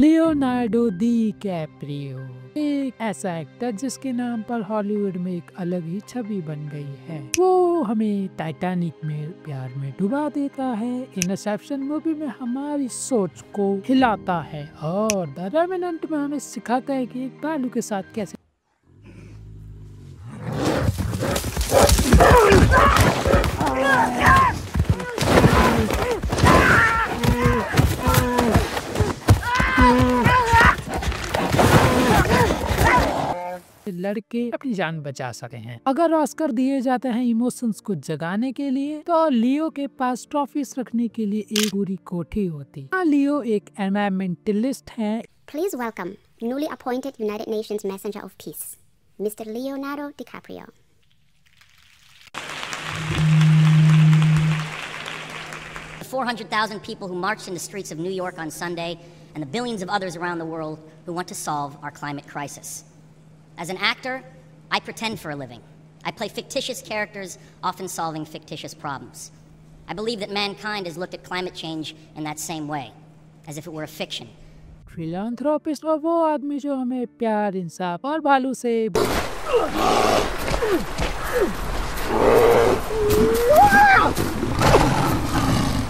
Leonardo दी Caprio एक ऐसा actor जिसके नाम पर हॉलीवुड में एक अलग ही छवि बन गई है। वो हमें टाइटैनिक में प्यार में डुबा देता है, इंटरसेप्शन मूवी में हमारी सोच को हिलाता है और द रेवेनेंट में हमें सिखाता है कि एक भालू के साथ कैसे लड़के अपनी जान बचा सकते हैं। अगर ऑस्कर दिए जाते हैं इमोशंस को जगाने के लिए, तो लियो के पास ट्रॉफीज रखने के लिए एक पूरी कोठी होती। लियो एक एनवायरमेंटलिस्ट है। Please welcome newly appointed United Nations Messenger of Peace, Mr. Leonardo DiCaprio. The 400,000 people who marched in the streets of New York on Sunday, and the billions of others around the world who want to solve our climate crisis. As an actor, I pretend for a living. I play fictitious characters, often solving fictitious problems. I believe that mankind has looked at climate change in that same way, as if it were a fiction. Philanthropist और वो आदमी जो हमें प्यार, इंसाफ और भालू से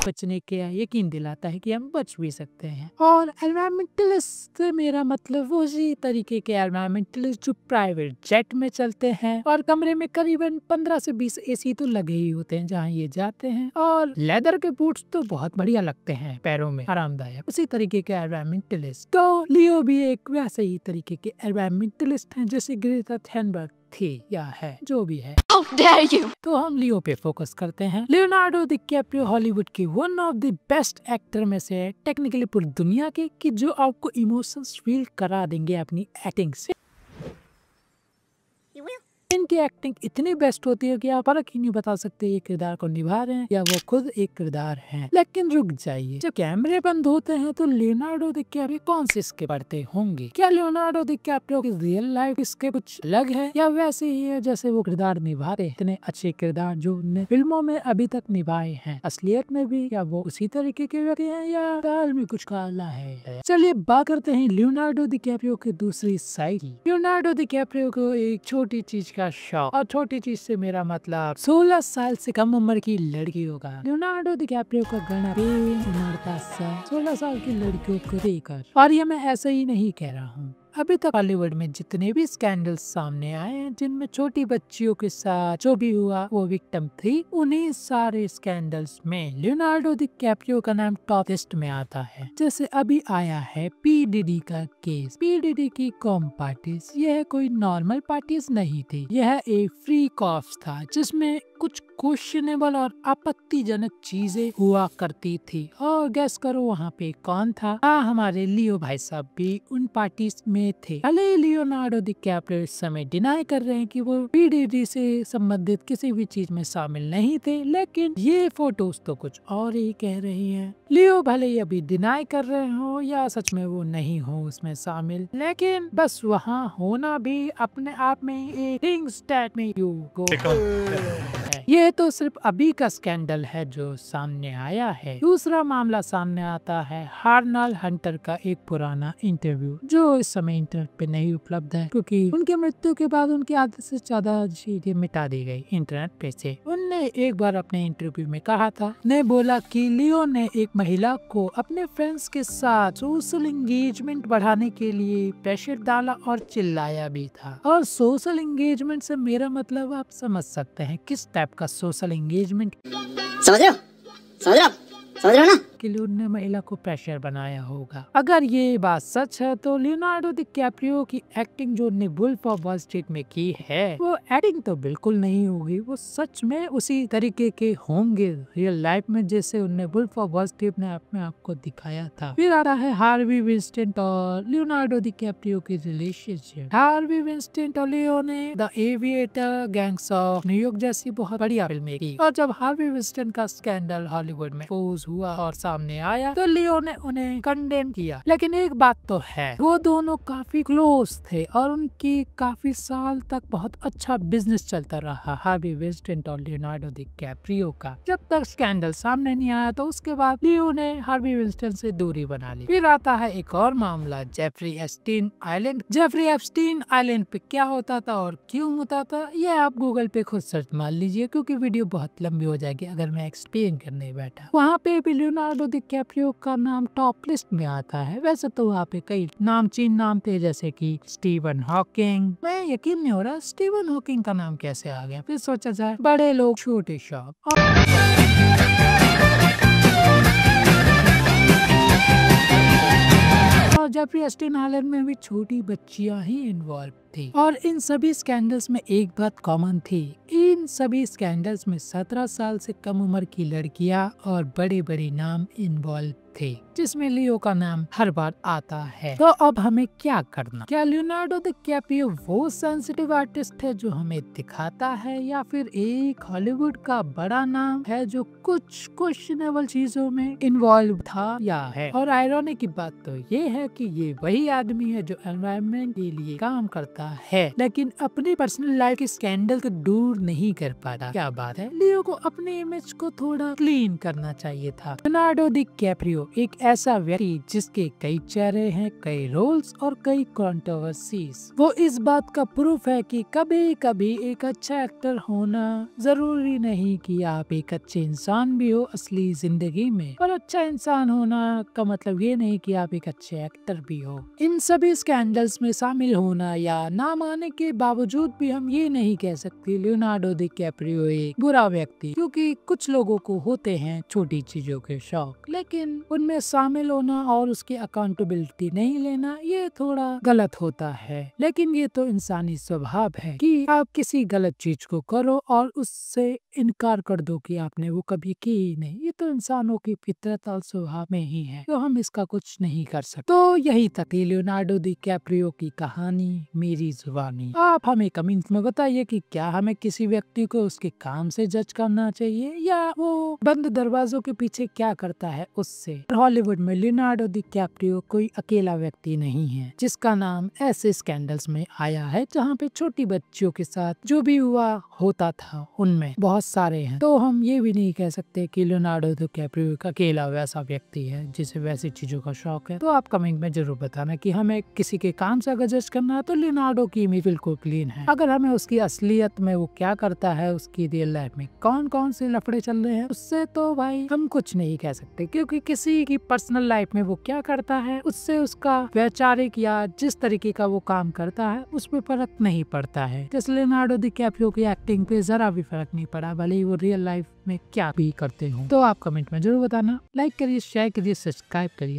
बचने के यकीन दिलाता है कि हम बच भी सकते हैं। और एनवायरमेंटलिस्ट से मेरा मतलब उसी तरीके के एनवायरमेंटलिस्ट जो प्राइवेट जेट में चलते हैं और कमरे में करीबन 15 से 20 एसी तो लगे ही होते हैं जहाँ ये जाते हैं, और लेदर के बूट्स तो बहुत बढ़िया लगते हैं, पैरों में आरामदायक। उसी तरीके के एनवायरमेंटलिस्ट तो लियो भी एक वैसे ही तरीके के एनवायरमेंटलिस्ट हैं जैसे ग्रेटा थनबर्ग थी या है, जो भी है। How dare you! तो हम लियो पे फोकस करते हैं। लियोनार्डो डिकैप्रियो हॉलीवुड की one of the best actor में से है, टेक्निकली पूरी दुनिया के, कि जो आपको इमोशंस फील करा देंगे अपनी एक्टिंग से। इनकी एक्टिंग इतनी बेस्ट होती है कि आप फर्क ही नहीं बता सकते ये किरदार को निभा रहे हैं या वो खुद एक किरदार हैं। लेकिन रुक जाइए, जब कैमरे बंद होते हैं तो लियोनार्डो डिकैप्रियो कौन से इसके पढ़ते होंगे? क्या लियोनार्डो डिकैप्रियो की रियल लाइफ इसके कुछ अलग है या वैसे ही है जैसे वो किरदार निभाते? इतने अच्छे किरदार जो उन्होंने फिल्मों में अभी तक निभाए हैं, असलियत में भी क्या वो उसी तरीके के व्यक्ति हैं या दाल में कुछ काला है? चलिए बात करते हैं लियोनार्डो डिकैप्रियो की दूसरी साइड। लियोनार्डो डिकैप्रियो को एक छोटी चीज का शौक, और छोटी चीज से मेरा मतलब 16 साल से कम उम्र की लड़कियों का। लियोनार्डो डिकैप्रियो का गणा उमड़ता सा 16 साल की लड़कियों को देकर, और ये मैं ऐसे ही नहीं कह रहा हूँ। अभी तक बॉलीवुड में जितने भी स्कैंडल्स सामने आए हैं जिनमें छोटी बच्चियों के साथ जो भी हुआ वो विक्टिम थी, उन्हीं सारे स्कैंडल्स में लियोनार्डो डिकैप्रियो का नाम टॉप लिस्ट में आता है। जैसे अभी आया है पी डीडी का केस। पी डीडी की कॉम पार्टीज, यह कोई नॉर्मल पार्टीज नहीं थी, यह एक फ्री कॉफ्स था जिसमें कुछ क्वेश्चनेबल और आपत्तिजनक चीजें हुआ करती थी। और गैस करो वहाँ पे कौन था? हाँ, हमारे लियो भाई साहब भी उन पार्टीज में थे। भले लियोनार्डो डिकैप्रियो इस समय डिनाई कर रहे हैं कि वो पीडीडी से संबंधित किसी भी चीज में शामिल नहीं थे, लेकिन ये फोटोज तो कुछ और ही कह रही हैं। लियो भले ही अभी डिनाई कर रहे हो या सच में वो नहीं हो उसमें शामिल, लेकिन बस वहाँ होना भी अपने आप में एक things that make you go. ये तो सिर्फ अभी का स्कैंडल है जो सामने आया है। दूसरा मामला सामने आता है हार्नल हंटर का एक पुराना इंटरव्यू जो इस समय इंटरनेट पे नहीं उपलब्ध है क्योंकि उनकी मृत्यु के बाद उनकी आधे से ज्यादा चीजें मिटा दी गई इंटरनेट पे से। उनने एक बार अपने इंटरव्यू में कहा था, ने बोला कि लियो ने एक महिला को अपने फ्रेंड्स के साथ सोशल एंगेजमेंट बढ़ाने के लिए प्रेशर डाला और चिल्लाया भी था। और सोशल एंगेजमेंट से मेरा मतलब आप समझ सकते हैं किस टाइप का सोशल एंगेजमेंट। समझ रहे हो ना? कि लियो ने महिला को प्रेशर बनाया होगा। अगर ये बात सच है तो लियोनार्डो डिकैप्रियो की एक्टिंग जो उन्होंने वुल्फ ऑफ वॉल स्ट्रीट में की है, वो एक्टिंग तो बिल्कुल नहीं होगी, वो सच में उसी तरीके के होंगे रियल लाइफ में जैसे उन्होंने वुल्फ ऑफ वॉल स्ट्रीट में अपने आप को दिखाया था। फिर आ रहा है हार्वी विंस्टेंट और लियोनार्डो डिकैप्रियो की रिलेशनशिप। हार्वी विंस्टेंट और लियो ने the aviator, gangs of New York जैसी बहुत बढ़िया फिल्में की, और जब हार्वी विंस्टेंट का स्कैंडल हॉलीवुड में एक्सपोज हुआ और सामने आया तो लियो ने उन्हें कंडेम किया। लेकिन एक बात तो है, वो दोनों काफी क्लोज थे और उनकी काफी साल तक बहुत अच्छा बिजनेस चलता रहा हार्वी विंस्टन और लियोनार्डो डिकैप्रियो का। जब तक स्कैंडल सामने नहीं आया तो उसके बाद लियो ने हार्वी विंस्टन से दूरी बना ली। फिर आता है एक और मामला, Jeffrey Epstein island. Jeffrey Epstein island पे क्या होता था और क्यों होता था, ये आप गूगल पे खुद सर्च मार लीजिए, क्योंकि वीडियो बहुत लंबी हो जाएगी अगर मैं एक्सप्लेन करने बैठा। वहाँ पे भी लियोनार्डो डिकैप्रियो का नाम टॉप लिस्ट में आता है। वैसे तो वहाँ पे कई नामचीन नाम थे, जैसे कि स्टीवन हॉकिंग। मैं यकीन नहीं हो रहा स्टीवन हॉकिंग का नाम कैसे आ गया। फिर सोचा जाए बड़े लोग छोटे शौक। और जेफरी एप्स्टीन आइलैंड में भी छोटी बच्चियां ही इन्वॉल्व थी। और इन सभी स्कैंडल्स में एक बात कॉमन थी, इन सभी स्कैंडल्स में 17 साल से कम उम्र की लड़कियां और बड़े बड़े नाम इन्वॉल्व थे, जिसमें लियो का नाम हर बार आता है। तो अब हमें क्या करना? क्या लियोनार्डो डिकैप्रियो वो सेंसिटिव आर्टिस्ट है जो हमें दिखाता है, या फिर एक हॉलीवुड का बड़ा नाम है जो कुछ क्वेश्चनेबल चीजों में इन्वॉल्व था या है? और आयरॉनिक की बात तो ये है कि ये वही आदमी है जो एनवायरनमेंट के लिए काम करता है, लेकिन अपनी पर्सनल लाइफ के स्कैंडल को दूर नहीं कर पा रहा। क्या बात है, लियो को अपने इमेज को थोड़ा क्लीन करना चाहिए था। लियोनार्डो डिकैप्रियो एक ऐसा व्यक्ति जिसके कई चेहरे हैं, कई रोल्स और कई कंट्रोवर्सीज। वो इस बात का प्रूफ है कि कभी कभी एक अच्छा एक्टर होना जरूरी नहीं कि आप एक अच्छे इंसान भी हो असली जिंदगी में, और अच्छा इंसान होना का मतलब ये नहीं कि आप एक अच्छे एक्टर भी हो। इन सभी स्कैंडल्स में शामिल होना या नाम आने के बावजूद भी हम ये नहीं कह सकते लियोनार्डो डिकैप्रियो एक बुरा व्यक्ति, क्योंकि कुछ लोगों को होते हैं छोटी चीजों के शौक, लेकिन उनमें शामिल होना और उसकी अकाउंटेबिलिटी नहीं लेना ये थोड़ा गलत होता है। लेकिन ये तो इंसानी स्वभाव है कि आप किसी गलत चीज को करो और उससे इनकार कर दो कि आपने वो कभी की ही नहीं। ये तो इंसानों की फितरत और स्वभाव में ही है, तो हम इसका कुछ नहीं कर सकते। तो यही तक लियोनार्डो डिकैप्रियो की कहानी मेरी जुबानी। आप हमें कमेंट्स में बताइए कि क्या हमें किसी व्यक्ति को उसके काम से जज करना चाहिए या वो बंद दरवाजों के पीछे क्या करता है उससे। हॉलीवुड में लियोनार्डो डिकैप्रियो कोई अकेला व्यक्ति नहीं है जिसका नाम ऐसे स्कैंडल्स में आया है जहाँ पे छोटी बच्चियों के साथ जो भी हुआ होता था, उनमें बहुत सारे हैं। तो हम ये भी नहीं कह सकते कि लियोनार्डो डिकैप्रियो एक अकेला वैसा व्यक्ति है जिसे वैसी चीजों का शौक है। तो आप कमेंट में जरूर बताना कि हमें किसी के काम से अगर जज करना है तो लियोनार्डो की इमेज बिल्कुल क्लीन है। अगर हमें उसकी असलियत में वो क्या करता है, उसकी रियल लाइफ में कौन कौन से लफड़े चल रहे हैं, उससे तो भाई हम कुछ नहीं कह सकते, क्योंकि किसी की पर्सनल लाइफ में वो क्या करता है उससे उसका वैचारिक या जिस तरीके का वो काम करता है उस पर फर्क नहीं पड़ता है। जैसे लियोनार्डो डिकैप्रियो की एक्टिंग पे जरा भी फर्क नहीं पड़ा, भले ही वो रियल लाइफ में क्या भी करते हो। तो आप कमेंट में जरूर बताना, लाइक करिए, शेयर करिए, सब्सक्राइब करिए।